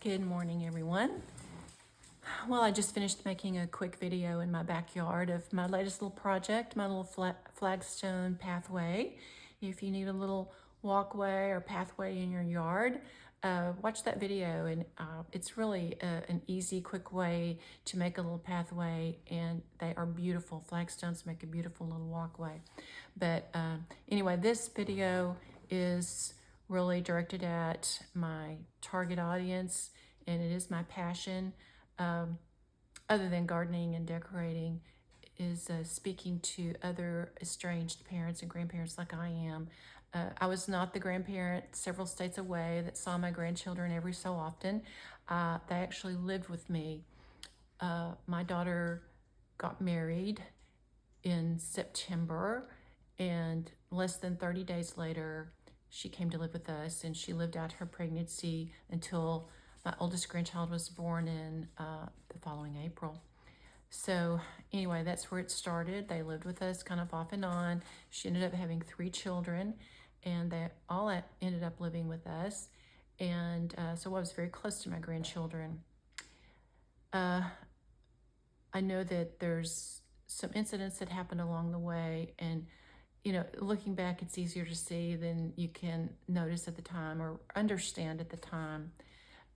Good morning, everyone. Well, I just finished making a quick video in my backyard of my latest little project, my little flagstone pathway. If you need a little walkway or pathway in your yard, watch that video, and it's really an easy, quick way to make a little pathway, and they are beautiful. Flagstones make a beautiful little walkway. But anyway, this video is really directed at my target audience, and it is my passion. Other than gardening and decorating, is speaking to other estranged parents and grandparents like I am. I was not the grandparent several states away that saw my grandchildren every so often. They actually lived with me. My daughter got married in September, and less than 30 days later, she came to live with us, and she lived out her pregnancy until my oldest grandchild was born in the following April. So anyway, that's where it started. They lived with us kind of off and on. She ended up having 3 children, and they all ended up living with us. And so I was very close to my grandchildren. I know that there's some incidents that happened along the way, and looking back, it's easier to see than you can notice at the time or understand at the time.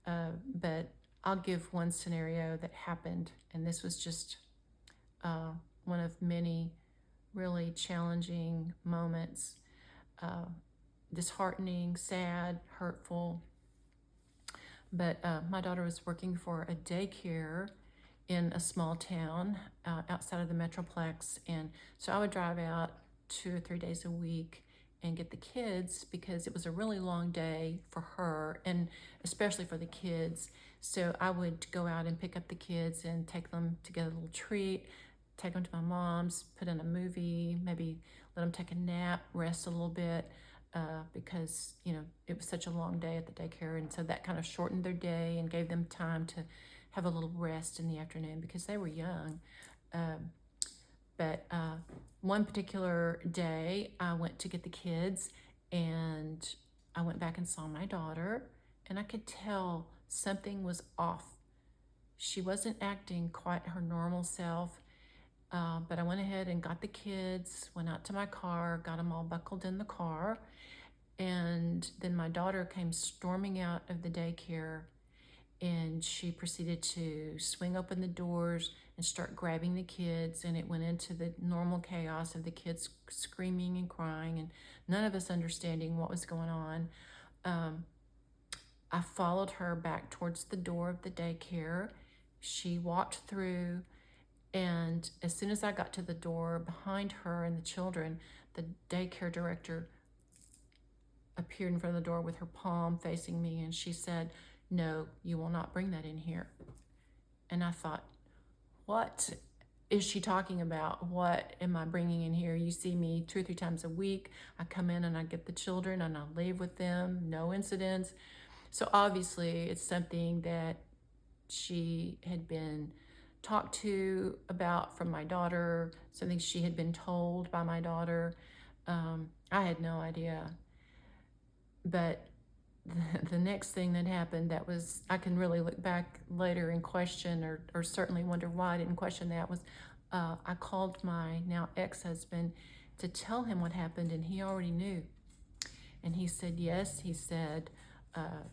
But I'll give one scenario that happened, and this was just one of many really challenging moments, disheartening, sad, hurtful. But my daughter was working for a daycare in a small town outside of the Metroplex, and so I would drive out 2 or 3 days a week and get the kids, because it was a really long day for her and especially for the kids. So I would go out and pick up the kids and take them to get a little treat, take them to my mom's, put in a movie, maybe let them take a nap, rest a little bit, because it was such a long day at the daycare, and so that kind of shortened their day and gave them time to have a little rest in the afternoon because they were young. But one particular day, I went to get the kids, and I went back and saw my daughter, and I could tell something was off. She wasn't acting quite her normal self, but I went ahead and got the kids, went out to my car, got them all buckled in the car, and then my daughter came storming out of the daycare, and she proceeded to swing open the doors and start grabbing the kids, and it went into the normal chaos of the kids screaming and crying and none of us understanding what was going on. I followed her back towards the door of the daycare. She walked through, and as soon as I got to the door behind her and the children, the daycare director appeared in front of the door with her palm facing me, and she said, "No, you will not bring that in here." And I thought, what is she talking about? What am I bringing in here? You see me 2 or 3 times a week. I come in and I get the children and I leave with them, no incidents. So obviously it's something that she had been talked to about from my daughter, something she had been told by my daughter. I had no idea. But the next thing that happened, that was, I can really look back later and question, or certainly wonder why I didn't question that, was I called my now ex-husband to tell him what happened, and he already knew. And he said yes. He said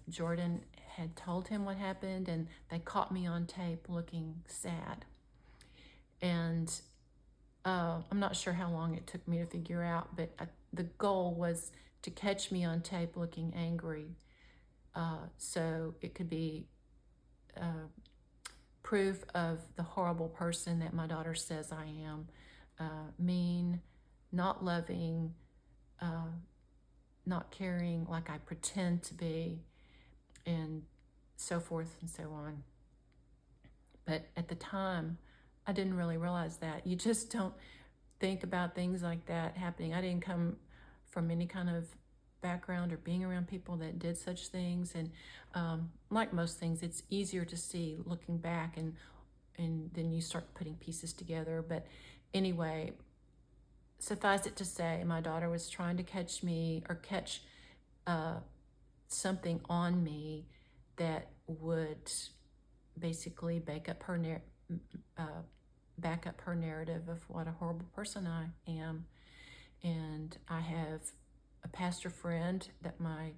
Jordan had told him what happened, and they caught me on tape looking sad. And I'm not sure how long it took me to figure out, but the goal was to catch me on tape looking angry, so it could be proof of the horrible person that my daughter says I am, mean, not loving, not caring like I pretend to be, and so forth and so on. But at the time, I didn't really realize that. You just don't think about things like that happening. I didn't come from any kind of background or being around people that did such things, and like most things, it's easier to see looking back, and then you start putting pieces together. But anyway, suffice it to say, my daughter was trying to catch me, or catch something on me that would basically back up her narrative of what a horrible person I am. And I have a pastor friend that my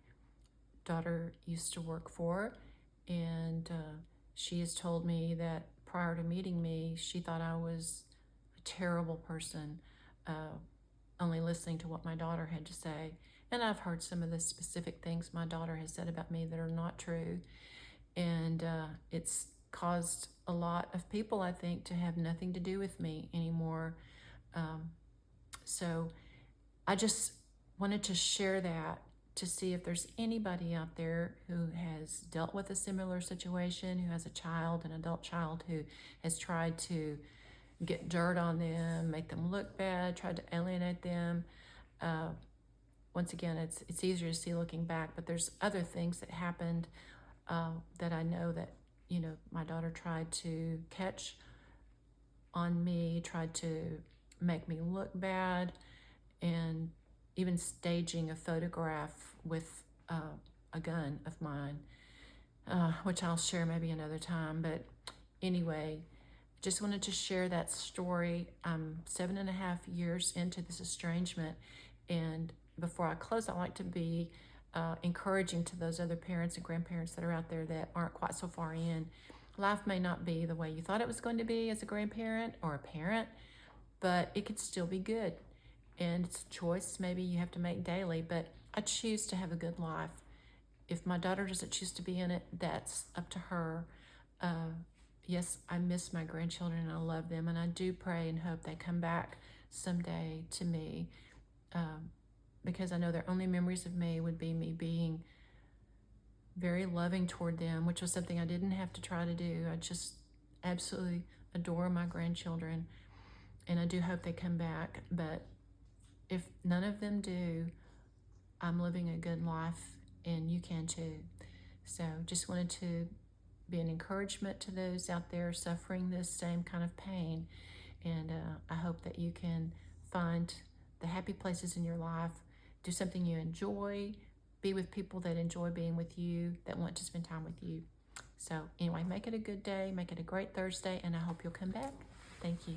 daughter used to work for, and she has told me that prior to meeting me, she thought I was a terrible person, only listening to what my daughter had to say. And I've heard some of the specific things my daughter has said about me that are not true. And it's caused a lot of people, I think, to have nothing to do with me anymore. So I just wanted to share that to see if there's anybody out there who has dealt with a similar situation, who has a child, an adult child, who has tried to get dirt on them, make them look bad, tried to alienate them. Once again, it's easier to see looking back, but there's other things that happened that I know that, my daughter tried to catch on me, tried to make me look bad, and even staging a photograph with a gun of mine, which I'll share maybe another time. But anyway, just wanted to share that story. I'm 7.5 years into this estrangement, and before I close, I like to be encouraging to those other parents and grandparents that are out there that aren't quite so far in. Life may not be the way you thought it was going to be as a grandparent or a parent, but it could still be good. And it's a choice maybe you have to make daily, but I choose to have a good life. If my daughter doesn't choose to be in it, that's up to her. Yes, I miss my grandchildren and I love them, and I do pray and hope they come back someday to me, because I know their only memories of me would be me being very loving toward them, which was something I didn't have to try to do. I just absolutely adore my grandchildren, and I do hope they come back. But if none of them do, I'm living a good life, and you can too. So just wanted to be an encouragement to those out there suffering this same kind of pain. And I hope that you can find the happy places in your life, do something you enjoy, be with people that enjoy being with you, that want to spend time with you. So anyway, make it a good day, make it a great Thursday, and I hope you'll come back. Thank you.